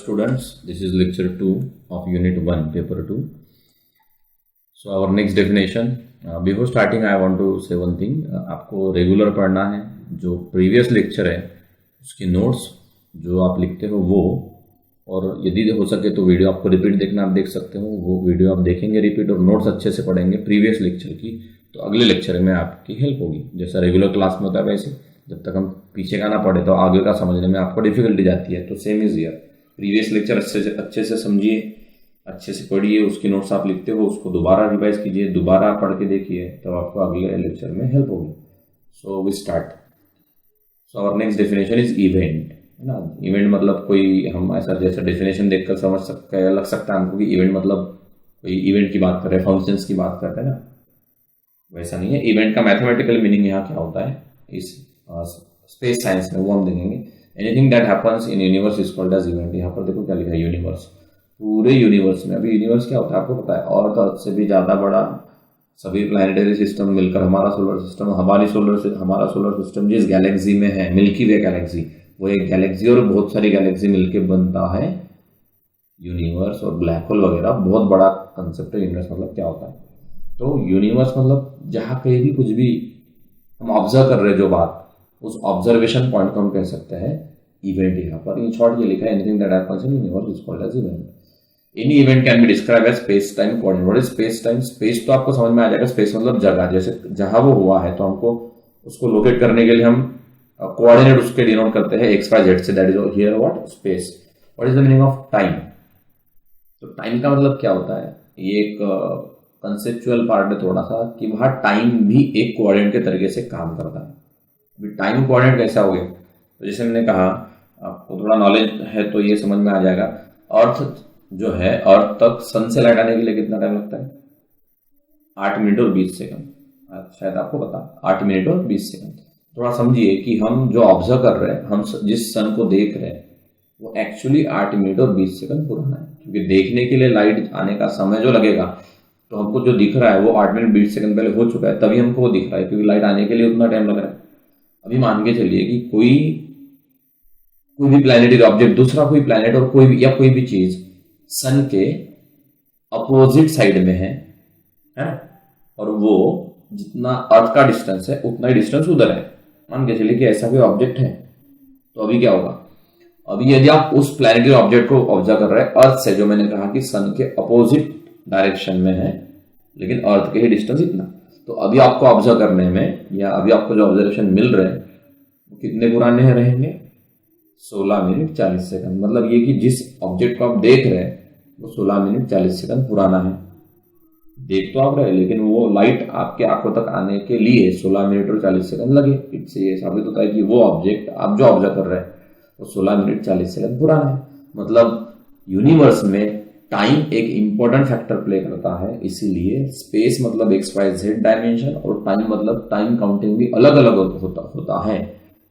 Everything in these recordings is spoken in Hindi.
students, this is lecture 2 of unit 1 paper 2. So our next definition, before starting I want to say one thing. आपको रेगुलर पढ़ना है, जो प्रीवियस लेक्चर है उसकी नोट्स जो आप लिखते हो वो, और यदि हो सके तो वीडियो आपको रिपीट देखना, आप देख सकते हो वो वीडियो आप देखेंगे रिपीट और नोट्स अच्छे से पढ़ेंगे प्रीवियस लेक्चर की, तो अगले लेक्चर में आपकी हेल्प होगी। जैसा रेगुलर क्लास में होता है वैसे जब तक हम पीछे का ना पढ़े तो आगे का समझने में आपको डिफिकल्टी जाती है, तो same is here. Previous lecture अच्छे से समझिए, अच्छे से पढ़िए, उसकी नोट्स आप लिखते हो उसको दोबारा रिवाइज कीजिए, दोबारा पढ़ के देखिए, तब आपको अगले लेक्चर में हेल्प होगी। So we start. So our next definition is event, है ना। इवेंट मतलब कोई, हम ऐसा जैसा डेफिनेशन देखकर समझ सकते हैं, लग सकता है हमको कि इवेंट मतलब कोई इवेंट की बात कर रहे हैं, फंक्शंस की बात करते हैं ना, वैसा नहीं है। इवेंट का मैथमेटिकल मीनिंग यहाँ क्या होता है इस स्पेस साइंस में, वो हम देखेंगे। Anything that happens in universe is called as event. यहाँ पर देखो क्या लिखा है, यूनिवर्स। पूरे यूनिवर्स में, अभी यूनिवर्स क्या होता है आपको पता है, और तो अर्थ से भी ज़्यादा बड़ा सभी प्लानिटरी सिस्टम मिलकर हमारा सोलर सिस्टम, हमारा सोलर सिस्टम जिस गैलेक्सी में है, मिल्की वे गैलेक्सी, वो एक गैलेक्सी और बहुत सारी गैलेक्सी मिलकर बनता है यूनिवर्स। और ब्लैक होल वगैरह बहुत बड़ा कंसेप्ट है। यूनिवर्स मतलब क्या होता है, तो यूनिवर्स मतलब जहाँ कहीं भी कुछ भी हम ऑब्जर्व कर रहे हैं जो बात, उस ऑब्जर्वेशन पॉइंट को हम कह सकते हैं इवेंट। यहाँ पर इन शॉर्ट ये लिखा है, anything that happens in universe is called as event. Any event can be describe as space time coordinate. What is space time? Space तो आपको समझ में आ जाएगा, स्पेस मतलब जगह, जैसे जहां वो हुआ है तो हमको उसको लोकेट करने के लिए हम कोऑर्डिनेट उसके डिनोट करते हैं एक्स वाई जेड से, that is here what space. What is the meaning of time? तो टाइम का मतलब क्या होता है, ये एक कंसेप्चुअल पार्ट है थोड़ा सा, कि वहां टाइम भी एक कोऑर्डिनेट के तरीके से काम करता है। अभी टाइम कोऑर्डिनेट कैसा हो गया, तो जैसे मैंने कहा आपको थोड़ा नॉलेज है तो ये समझ में आ जाएगा। अर्थ जो है, अर्थ तक सन से लाइट आने के लिए कितना टाइम लगता है? 8 मिनट और 20 सेकंड। शायद आपको पता, 8 मिनट और 20 सेकंड। थोड़ा समझिए कि हम जो ऑब्जर्व कर रहे हैं, हम जिस सन को देख रहे हैं वो एक्चुअली 8 मिनट और 20 सेकंड पुराना है, क्योंकि देखने के लिए लाइट आने का समय जो लगेगा, तो हमको जो दिख रहा है वो 8 मिनट 20 सेकंड पहले हो चुका है, तभी हमको वो दिख रहा है, क्योंकि लाइट आने के लिए उतना टाइम लग रहा है। अभी मान के चलिए कि कोई भी प्लैनेटरी ऑब्जेक्ट, दूसरा कोई प्लैनेट और कोई भी चीज सन के अपोजिट साइड में है, और वो जितना अर्थ का डिस्टेंस है उतना ही डिस्टेंस उधर है। मान के चलिए कि ऐसा कोई ऑब्जेक्ट है, तो अभी क्या होगा, अभी यदि आप उस प्लैनेटरी ऑब्जेक्ट को ऑब्जर्व कर रहे हैं अर्थ से, जो मैंने कहा कि सन के अपोजिट डायरेक्शन में है, लेकिन अर्थ के ही डिस्टेंस इतना, तो अभी आपको ऑब्जर्व करने में, या अभी आपको जो ऑब्जर्वेशन मिल रहे हैं वो कितने पुराने रहेंगे? 16 मिनट 40 सेकंड। मतलब ये कि जिस ऑब्जेक्ट को आप देख रहे हैं वो 16 मिनट 40 सेकंड पुराना है। देख तो आप रहे, लेकिन वो लाइट आपके आंखों तक आने के लिए 16 मिनट और 40 सेकंड लगे। इससे ये साबित होता है कि वो ऑब्जेक्ट आप जो ऑब्जर्व कर रहे हैं वो 16 मिनट 40 सेकंड पुराना है। मतलब यूनिवर्स में टाइम एक इंपॉर्टेंट फैक्टर प्ले करता है, इसीलिए स्पेस मतलब XYZ डायमेंशन और टाइम मतलब टाइम काउंटिंग भी अलग अलग होता है।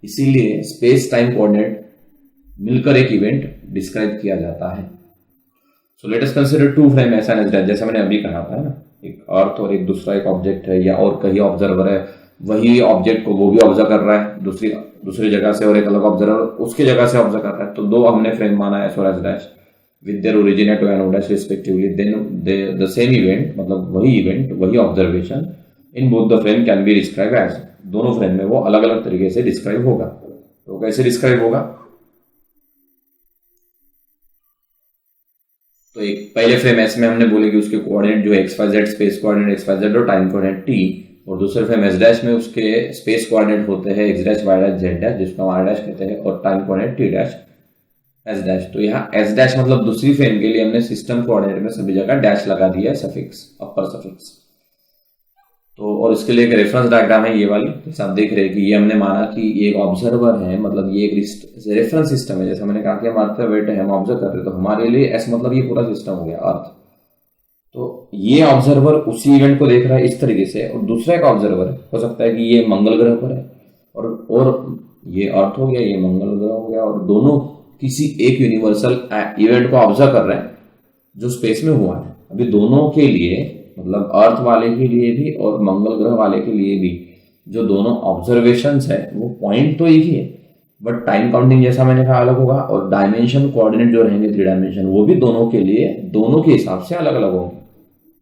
इसीलिए स्पेस टाइम कोऑर्डिनेट मिलकर एक इवेंट डिस्क्राइब किया जाता है। So let us consider two frame S and S dash, जैसा मैंने अभी कहा था ना, एक अर्थ और एक दूसरा एक ऑब्जेक्ट है, या और कहीं ऑब्जर्वर है, वही ऑब्जेक्ट को वो भी ऑब्जर्व कर रहा है दूसरी जगह से, और एक अलग ऑब्जर्वर उसकी जगह से ऑब्जर्व कर रहा है। तो दो हमने फ्रेम माना है एस और S dash with their origin at O and O dash respectively, then the same event, मतलब वही इवेंट, वही observation in both the frame can be described as, दोनों फ्रेम में वो अलग अलग तरीके से डिस्क्राइब होगा। तो कैसे डिस्क्राइब होगा, तो एक पहले फ्रेम एस में हमने बोले कि उसके कोऑर्डिनेट जो XYZ स्पेस कोऑर्डिनेट XYZ और टाइम कोऑर्डिनेट T, और दूसरे फ्रेम एस डैश में उसके स्पेस कोऑर्डिनेट होते हैं X dash Y dash Z dash, जिसको हम R डैश कहते हैं, और time coordinate T dash S dash. तो यहाँ एस डैश मतलब दूसरी फ्रेम के लिए हमने सिस्टम कोऑर्डिनेट में सभी जगह डैश लगा दिया है, सफिक्स, अपर सफिक्स। तो और इसके लिए एक रेफरेंस डायग्राम है ये वाली, जैसे आप देख रहे हैं कि ये हमने माना कि ये एक ऑब्जर्वर है, मतलब ये एक रेफरेंस सिस्टम है। जैसा मैंने कहा कि हम अर्थ पे बैठे हैं, हम ऑब्जर्व कर रहे हैं, तो हमारे लिए एस मतलब ये पूरा सिस्टम हो गया अर्थ। तो ये ऑब्जर्वर उसी इवेंट को देख रहा है इस तरीके से, और दूसरा एक ऑब्जर्वर हो सकता है कि ये मंगल ग्रह पर है, और ये अर्थ हो गया, ये मंगल ग्रह हो गया, और दोनों किसी एक यूनिवर्सल इवेंट को ऑब्जर्व कर रहे हैं जो स्पेस में हुआ है। अभी दोनों के लिए, मतलब अर्थ वाले के लिए भी और मंगल ग्रह वाले के लिए भी, जो दोनों ऑब्जर्वेशंस है वो पॉइंट तो एक ही है, बट टाइम काउंटिंग जैसा मैंने कहा अलग होगा, और डायमेंशन कोऑर्डिनेट जो रहेंगे 3 डायमेंशन वो भी दोनों के लिए दोनों के हिसाब से अलग अलग होंगे।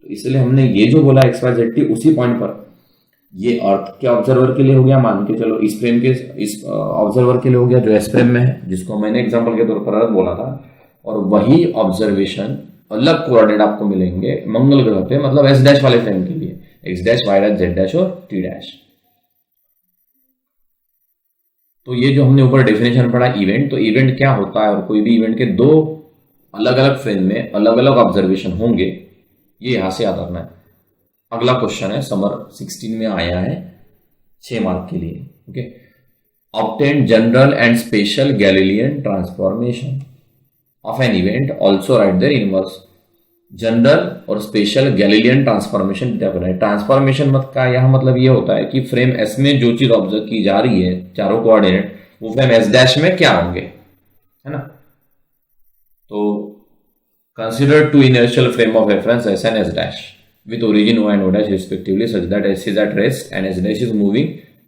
तो इसलिए हमने ये जो बोला XYZ उसी पॉइंट पर, ये अर्थ के ऑब्जर्वर के लिए हो गया, मान के चलो इस फ्रेम के इस ऑब्जर्वर के लिए हो गया जो एस फ्रेम में है, जिसको मैंने एग्जांपल के तौर पर अर्थ बोला था, और वही ऑब्जर्वेशन अलग कोऑर्डिनेट आपको मिलेंगे मंगल ग्रह पे, मतलब एस डैश वाले फ्रेम के लिए, X dash, Y dash, Z dash और टी डैश। तो ये जो हमने ऊपर डेफिनेशन पढ़ा इवेंट, तो इवेंट क्या होता है, और कोई भी इवेंट के दो अलग अलग फ्रेम में अलग अलग ऑब्जर्वेशन होंगे, ये यहां से याद रखना है। अगला क्वेश्चन है, समर 16 में आया है 6 मार्क के लिए। Okay, obtain general and special Galilean transformation of an event, also write their inverse. General और स्पेशल गैलीलियन ट्रांसफॉर्मेशन क्या है? ट्रांसफॉर्मेशन मत का यह मतलब ये होता है कि फ्रेम एस में जो चीज ऑब्जर्व की जा रही है, चारों कोऑर्डिनेट, वो फ्रेम एस डैश में क्या होंगे, है ना। तो consider two inertial frame of reference S and S dash with origin O and O dash respectively such that S is at rest and S dash is moving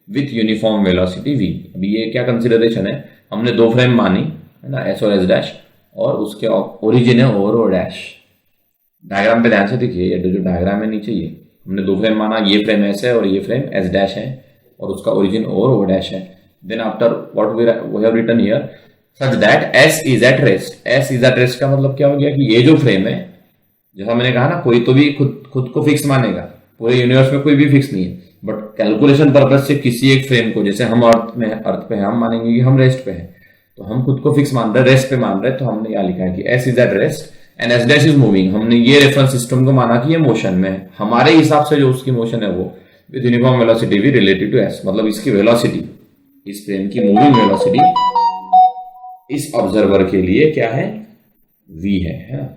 with uniform velocity V। अभी ये क्या कंसिडरेशन है, हमने दो फ्रेम मानी है ना, S और S डैश, और उसके ओरिजिन है O और O डैश। डायग्राम पे ध्यान से देखिए, ये जो डायग्राम है नीचे, ये हमने दो फ्रेम माना, ये फ्रेम S है और ये फ्रेम S डैश है, और उसका ओरिजिन O और O डैश है। Then after what we have written here such that S is at rest। S is at rest का मतलब क्या हो गया कि ये जो फ्रेम है, जैसा मैंने कहा ना, कोई तो भी खुद को फिक्स मानेगा, पूरे यूनिवर्स में कोई भी फिक्स नहीं है, बट कैलकुलेशन पर्पज से किसी एक फ्रेम को, जैसे हम अर्थ पे हैं, हम मानेंगे कि हम रेस्ट पे हैं, तो हम खुद को फिक्स मान रहे हैं, रेस्ट पे मान रहे हैं, तो हमने यहाँ लिखा है कि S is at rest and S dash is moving. हमने ये रेफरेंस सिस्टम को माना कि ये मोशन में है, हमारे हिसाब से जो उसकी मोशन है वो विद यूनिफॉर्म वेलोसिटी भी रिलेटेड टू S, मतलब इसकी वेलोसिटी, इस फ्रेम की मूविंग वेलोसिटी इस ऑब्जर्वर के लिए क्या है, V है ना।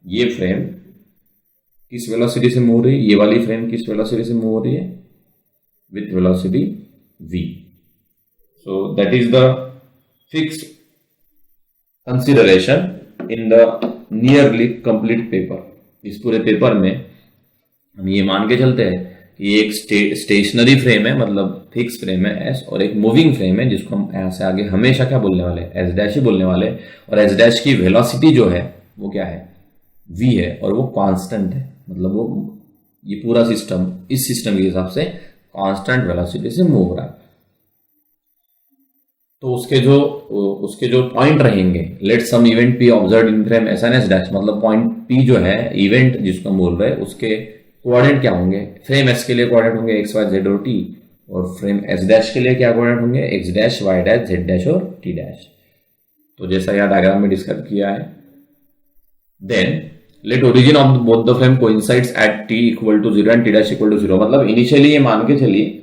ये फ्रेम किस वेलोसिटी से मूव हो रही है, ये वाली फ्रेम किस वेलोसिटी से मूव हो रही है, with velocity v। So that is the fixed consideration in the nearly complete paper. इस पूरे पेपर में हम ये मान के चलते हैं कि एक स्टेशनरी फ्रेम है, मतलब फिक्स फ्रेम है S, और एक मूविंग फ्रेम है जिसको हम यहां से आगे हमेशा क्या बोलने वाले, S डैश ही बोलने वाले, और S डैश की वेलोसिटी जो है वो क्या है, v है, और वो कांस्टेंट है, मतलब वो ये पूरा सिस्टम इस सिस्टम के हिसाब से कांस्टेंट वेलोसिटी से मूव हो रहा है। तो उसके जो पॉइंट रहेंगे, let some event P observe in frame S and S dash, मतलब पॉइंट पी जो है इवेंट जिसको हम बोल रहे हैं, उसके कोऑर्डिनेट क्या होंगे, फ्रेम एस के लिए कोऑर्डिनेट होंगे एक्स वाई जेड और टी, और फ्रेम एस डैश के लिए क्या कोऑर्डिनेट होंगे, X dash, Y dash, Z dash और टी डैश। तो जैसा यह डायग्राम में डिस्क्राइब किया है। Then let origin of both the frame coincides at t equal to 0 and t dash equal to 0, मतलब इनिशियली ये मान के चलिए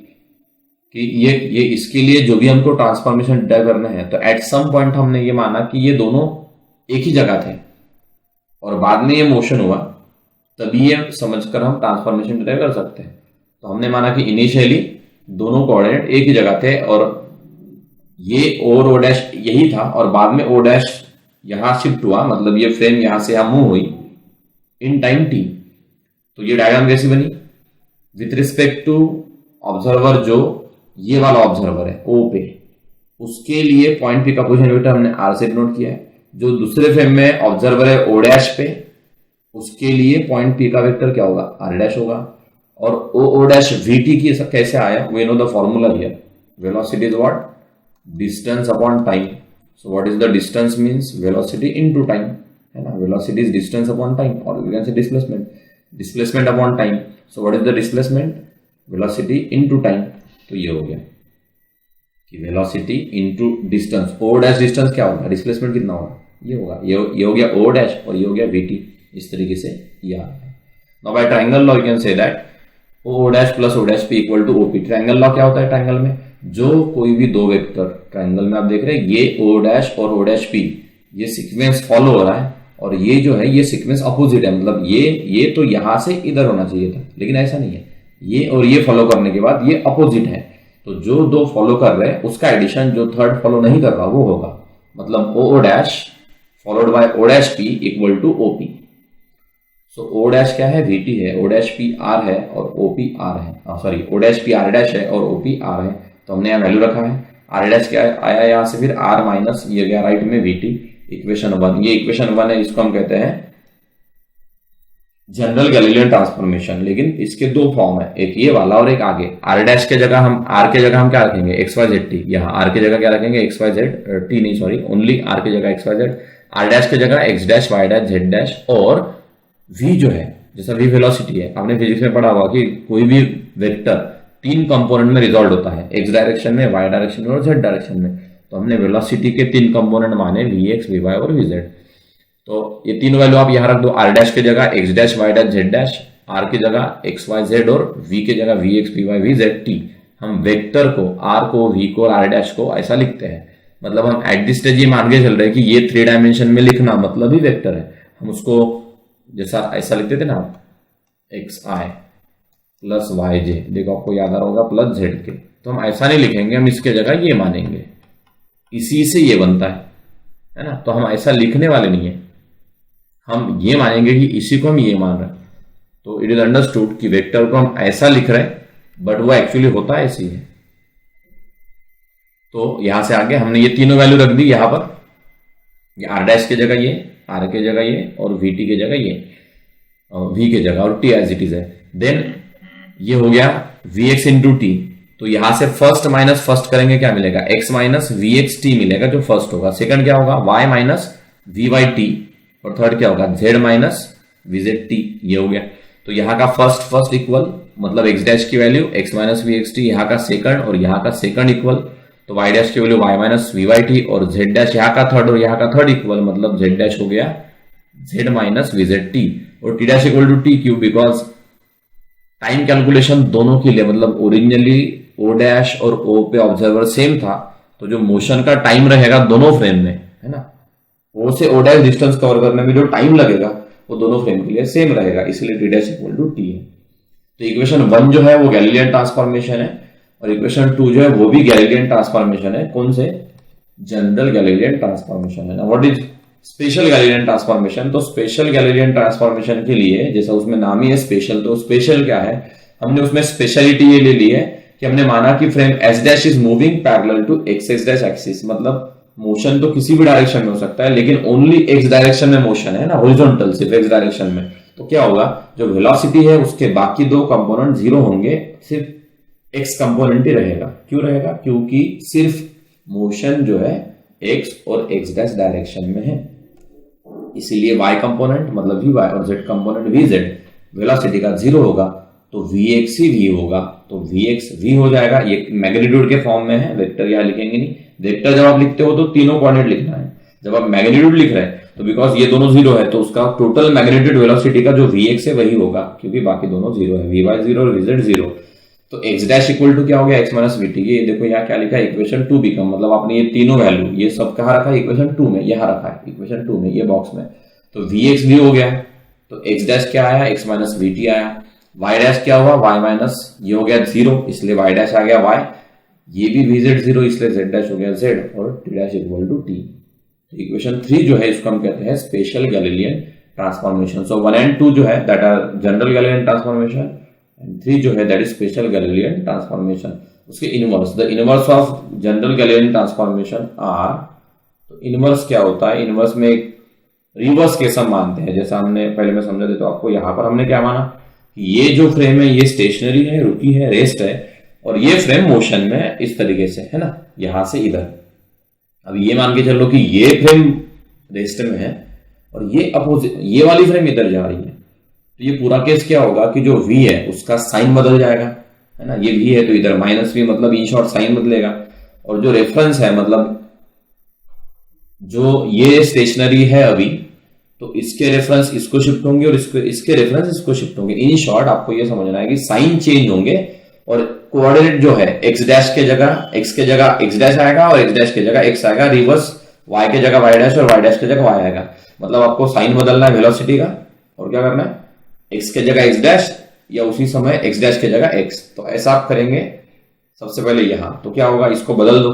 कि ये इसके लिए जो भी हमको ट्रांसफॉर्मेशन डिटेक्ट करना है, तो एट सम पॉइंट हमने ये माना कि ये दोनों एक ही जगह थे, और बाद में ये मोशन हुआ, तभी ये समझकर हम ट्रांसफॉर्मेशन डिटेक्ट कर सकते हैं। तो हमने माना कि इनिशियली दोनों कोऑर्डिनेट एक ही जगह थे, और ये ओ और ओ डैश यही था, और बाद में ओ डैश यहां शिफ्ट हुआ, मतलब ये फ्रेम यहां से यहां मूव हुई इन टाइम t। तो ये डायग्राम कैसी बनी, विथ रिस्पेक्ट टू ऑब्जर्वर, जो ये वाला ऑब्जर्वर है O पे, उसके लिए पॉइंट p का पोजीशन वेक्टर हमने r से नोट किया है। जो दूसरे फ्रेम में ऑब्जर्वर है O डैश पे, उसके लिए पॉइंट p का वेक्टर क्या होगा, r डैश होगा। और O डैश vt की कैसे आया, we know the formula here, velocity is what, distance upon time. So what is the distance means velocity into time, है ना। Velocity is distance upon time, और we can say displacement upon time. So what is the displacement, velocity into time. तो ये हो गया कि velocity into distance, O dash distance क्या होगा, डिस्प्लेसमेंट कितना होगा, ये होगा, ये हो गया ओ डैश, और ये हो गया vt। इस तरीके से ये आ गया। Now by triangle law you can say that O dash plus O dash p equal to OP. Triangle law क्या होता है, ट्रायंगल में जो कोई भी दो वेक्टर, ट्रायंगल में आप देख रहे हैं ये ओ डैश और ओ डैश p, ये सीक्वेंस फॉलो हो रहा है, और ये जो है ये सीक्वेंस अपोजिट है, मतलब ये तो यहां से इधर होना चाहिए था, लेकिन ऐसा नहीं है, ये और ये फॉलो करने के बाद ये अपोजिट है। तो जो दो फॉलो कर रहे हैं उसका एडिशन जो थर्ड फॉलो नहीं कर रहा वो होगा, मतलब O dash followed by O dash p equal to OP. So O dash क्या है, vt है, ओ डैश p r है और op r है, sorry O dash p r dash है और op r है। तो हमने यहाँ वैल्यू रखा है, आर डैश क्या आया यहाँ से, फिर आर माइनस ये गया राइट में वी टी, इक्वेशन 1। ये इक्वेशन 1 है, इसको हम कहते हैं जनरल गैलीलियन ट्रांसफॉर्मेशन। लेकिन इसके दो फॉर्म है, एक ये वाला और एक आगे। आर डैश के जगह हम आर के जगह हम क्या रखेंगे, एक्स वाई जेड टी। यहाँ आर के जगह क्या रखेंगे, एक्स वाई जेड टी नहीं सॉरी, ओनली आर के जगह X Y Z, R dash के जगह X dash Y dash Z dash. और वी जो है, जैसा वी वेलोसिटी है, आपने फिजिक्स में पढ़ा हुआ कि कोई भी वेक्टर 3 कंपोनेंट में रिजॉल्व होता है, एक्स डायरेक्शन में, वाई डायरेक्शन में और जेड डायरेक्शन में। तो हमने वेलोसिटी के 3 कंपोनेंट माने, वी एक्स, वी वाई और वी जेड। तो ये 3 वैल्यू आप यहां रख दो, आर डैश के जगह X dash Y dash Z dash, R की जगह एक्स वाई जेड और वी के जगह V X V Y V Z T. हम वेक्टर को, आर को, वी को और आर डैश को ऐसा लिखते हैं। मतलब हम एट दिस स्टेज ये मान के चल रहे हैं कि ये 3 डायमेंशन में लिखना मतलब ही वेक्टर है। हम उसको जैसा ऐसा लिखते थे ना, एक्स आई प्लस वाई जे, देखो आपको याद आ रहा होगा, प्लस जेड के। तो हम ऐसा नहीं लिखेंगे, हम इसके जगह ये मानेंगे, इसी से ये बनता है ना। तो हम ऐसा लिखने वाले नहीं है, हम ये मानेंगे कि इसी को हम ये मान रहे हैं। तो इट इज अंडरस्टूड कि वेक्टर को हम ऐसा लिख रहे हैं बट वो एक्चुअली होता है ऐसी है। तो यहां से आगे हमने ये तीनों वैल्यू रख दी यहां पर, आर डैश के जगह ये, आर के जगह ये और वी टी के जगह ये, वी के जगह और टी एज इट इज है। देन ये हो गया वी एक्स इंटू टी। तो यहां से फर्स्ट माइनस फर्स्ट करेंगे, क्या मिलेगा, X minus V X T मिलेगा जो फर्स्ट होगा। सेकंड क्या होगा, Y minus V Y T, और थर्ड क्या होगा, Z minus V Z T. ये हो गया। तो यहाँ का फर्स्ट इक्वल मतलब एक्स डैश की value X minus V X T, यहाँ का सेकंड और यहाँ का सेकंड इक्वल, तो वाई डैश की value Y minus V Y T, और जेड डैश यहाँ का थर्ड और यहाँ का थर्ड इक्वल, मतलब जेड डैश हो गया Z minus V Z T, और T dash equal to T Q, because time calculation दोनों के लिए, मतलब ओरिजिनली ओ डैश और ओ पे ऑब्जर्वर सेम था, तो जो मोशन का टाइम रहेगा दोनों फ्रेम में, है ना, ओ से ओ डैश डिस्टेंस कवर करने में जो टाइम लगेगा वो दोनों फ्रेम के लिए सेम रहेगा, इसलिए T dash equal to T है। तो इक्वेशन 1 जो है वो गैलीलियन ट्रांसफॉर्मेशन है, और इक्वेशन 2 जो है वो भी गैलीलियन ट्रांसफॉर्मेशन है। कौन से, जनरल गैलीलियन ट्रांसफॉर्मेशन है ना। What is special Galilean transformation, तो स्पेशल गैलीलियन ट्रांसफॉर्मेशन के लिए, जैसा उसमें नाम ही है स्पेशल, तो स्पेशल क्या है, हमने उसमें स्पेशलिटी ये ले ली है कि हमने माना कि frame S dash is moving parallel to X X dash axis. मतलब मोशन तो किसी भी डायरेक्शन में हो सकता है, लेकिन ओनली एक्स डायरेक्शन में मोशन है ना, हॉरिजॉन्टल सिर्फ एक्स डायरेक्शन में। तो क्या होगा, जो वेलोसिटी है उसके बाकी 2 कंपोनेंट 0 होंगे, सिर्फ एक्स कंपोनेंट ही रहेगा। क्यों रहेगा, क्योंकि सिर्फ मोशन जो है एक्स और एक्स डैश डायरेक्शन में है, इसीलिए वाई कंपोनेंट मतलब वी वाई और Z component V Z velocity का 0 होगा, तो वी एक्स ही वी होगा। तो वी एक्स वी हो जाएगा, ये मैग्नीट्यूड के फॉर्म में है, वेक्टर यहाँ लिखेंगे नहीं। वेक्टर जब आप लिखते हो तो तीनों कोऑर्डिनेट लिखना है, जब आप मैग्नीट्यूड लिख रहे हैं तो बिकॉज ये दोनों 0 है, तो उसका टोटल मैग्नीट्यूड वेलोसिटी का जो वी एक्स है वही होगा, क्योंकि बाकी दोनों 0 है, वी वाई 0 और वी जेड 0। तो एक्स डैश इक्वल टू क्या हो गया, एक्स माइनस वी टी। ये देखो यहाँ क्या लिखा है, इक्वेशन 2 बिकम, मतलब आपने ये तीनों वैल्यू ये सब कहाँ रखा है, इक्वेशन 2 में, यहाँ रखा है इक्वेशन 2 में, ये बॉक्स में। तो वी एक्स भी हो गया, तो एक्स डैश क्या आया, एक्स माइनस वी टी आया। वाई डैश क्या हुआ, वाई माइनस ये हो गया 0, इसलिए वाई डैश आ गया वाई, ये भी वी जेड 0, इसलिए जेड डैश हो गया जेड, और T dash equal to T. Equation 3 जो है इसको हम कहते हैं special Galilean transformation. So 1 and 2 जो है that are general Galilean transformation, and 3 जो है that is special Galilean transformation. उसके inverse, the inverse of general Galilean transformation are, तो इनवर्स क्या होता है, इनवर्स में एक रिवर्स केस हम मानते हैं, जैसा हमने पहले मैं समझा देता हूं आपको। यहां पर हमने क्या माना कि ये जो फ्रेम है ये स्टेशनरी है, रुकी है, रेस्ट है, और ये फ्रेम मोशन में है इस तरीके से, है ना, यहां से इधर। अब ये मान के चलो कि ये फ्रेम रेस्ट में है और ये अपोजिट, ये वाली फ्रेम इधर जा रही है, तो ये पूरा केस क्या होगा कि जो v है उसका साइन बदल जाएगा, है ना। ये v है तो इधर माइनस v, मतलब इन शॉर्ट साइन बदलेगा, और जो रेफरेंस है मतलब जो ये स्टेशनरी है अभी, तो इसके रेफरेंस इसको शिफ्ट होंगे और इसके रेफरेंस इसको शिफ्ट होंगे। इन शॉर्ट आपको ये समझना है कि साइन चेंज होंगे, और कोऑर्डिनेट जो है एक्स डैश के जगह एक्स डैश आएगा और एक्स डैश के जगह एक्स आएगा, रिवर्स वाई के जगह वाई डैश और वाई डैश के जगह वाई आएगा। मतलब आपको साइन बदलना है वेलोसिटी का, और क्या करना है, एक्स के जगह एक्स डैश या उसी समय एक्स डैश के जगह एक्स। तो ऐसा आप करेंगे सबसे पहले यहां, तो क्या होगा, इसको बदल दो,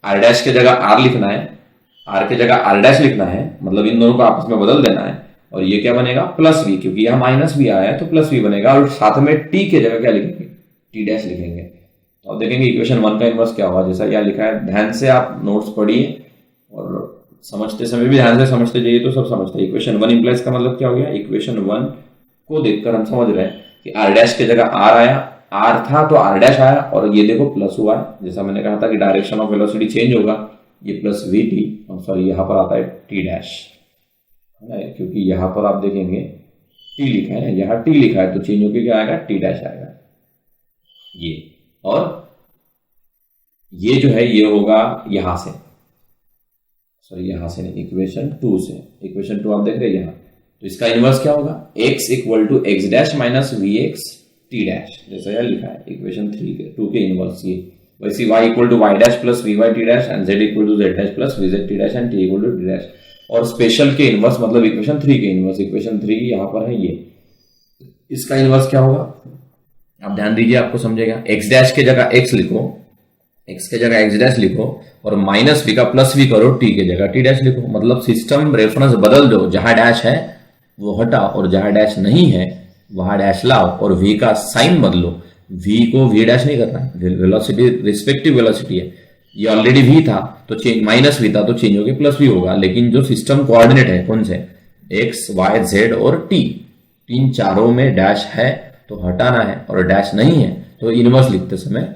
आर डैश के जगह आर लिखना है, आर के जगह आर डैश लिखना है, मतलब इन दोनों को आपस में बदल देना है, और ये क्या बनेगा, प्लस वी, क्योंकि यहाँ माइनस वी आया है तो प्लस वी बनेगा, और साथ में टी के जगह क्या लिखेंगे, टी डैश लिखेंगे। तो आप देखेंगे इक्वेशन 1 का इनवर्स क्या होगा, जैसा यहाँ लिखा है। ध्यान से आप नोट्स पढ़िए और समझते समय भी ध्यान से समझते जाइए तो सब समझते हैं। इक्वेशन 1 इंप्लाइज का मतलब क्या हो गया, इक्वेशन 1 को देखकर हम समझ रहे हैं कि आर डैश की जगह आर आया, आर था तो आर डैश आया, और ये देखो प्लस हुआ है। जैसा मैंने कहा था कि डायरेक्शन ऑफ वेलोसिटी चेंज होगा, ये प्लस वी टी, सॉरी यहाँ पर आता है टी डैश, है ना, क्योंकि यहाँ पर आप देखेंगे टी लिखा है, यहाँ टी लिखा है, तो चेंज होकर क्या आएगा, टी डैश आएगा ये। और ये जो है ये होगा यहां से, सॉरी यहां से नहीं, इक्वेशन 2 से। इक्वेशन 2 आप देख रहे हैं यहाँ, तो इसका इनवर्स क्या होगा, x equal to X dash minus V X T dash, जैसा यार लिखा है इक्वेशन 2 के इनवर्स ये। वैसे y equal to Y dash plus V Y T dash and z equal to Z dash plus V Z T dash and t equal to T dash. और स्पेशल के इनवर्स मतलब इक्वेशन 3 के इनवर्स, इक्वेशन 3 यहाँ पर है ये, इसका इनवर्स क्या होगा, आप ध्यान दीजिए आपको समझेगा। x डैश के जगह x लिखो, x के जगह x डैश लिखो, और माइनस v का प्लस v करो, t के जगह t डैश लिखो। मतलब सिस्टम रेफरेंस बदल दो, जहां डैश है वो हटाओ और जहां डैश नहीं है वहां डैश लाओ, और v का साइन बदलो। v को v डैश नहीं करना है, वेलोसिटी रिस्पेक्टिव वेलोसिटी है, ये ऑलरेडी v था तो चेंज, माइनस v था तो चेंज होकर प्लस v होगा। लेकिन जो सिस्टम कोऑर्डिनेट है कौन से, x y z और t, इन चारों में डैश है तो हटाना है, और डैश नहीं है तो इनवर्स लिखते समय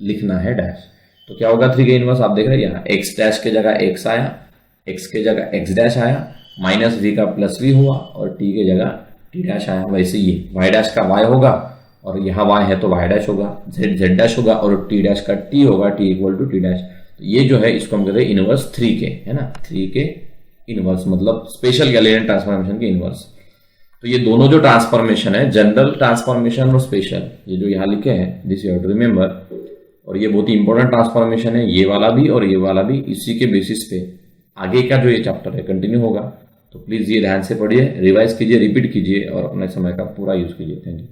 लिखना है डैश। तो क्या होगा 3 के इनवर्स, आप देख रहे हैं यहाँ x डैश के जगह x आया, x के जगह x डैश आया, माइनस v का प्लस v हुआ, और t के जगह t डैश आया। वैसे ये y डैश का y होगा, और यहाँ y है तो y डैश होगा, z z डैश होगा, और t डैश का t होगा, t equal to t dash. तो ये जो है इसको हम कहते हैं इनवर्स 3 के, है ना, 3 के इनवर्स मतलब स्पेशल गैलेलियन ट्रांसफॉर्मेशन के इनवर्स। तो ये दोनों जो ट्रांसफॉर्मेशन है, जनरल ट्रांसफॉर्मेशन और स्पेशल, ये जो यहाँ लिखे हैं this you have to remember, और ये बहुत ही इंपॉर्टेंट ट्रांसफॉर्मेशन है, ये वाला भी और ये वाला भी। इसी के बेसिस पे आगे का जो ये चैप्टर है कंटिन्यू होगा। तो प्लीज ये ध्यान से पढ़िए, रिवाइज कीजिए, रिपीट कीजिए और अपने समय का पूरा यूज कीजिए। Thank you.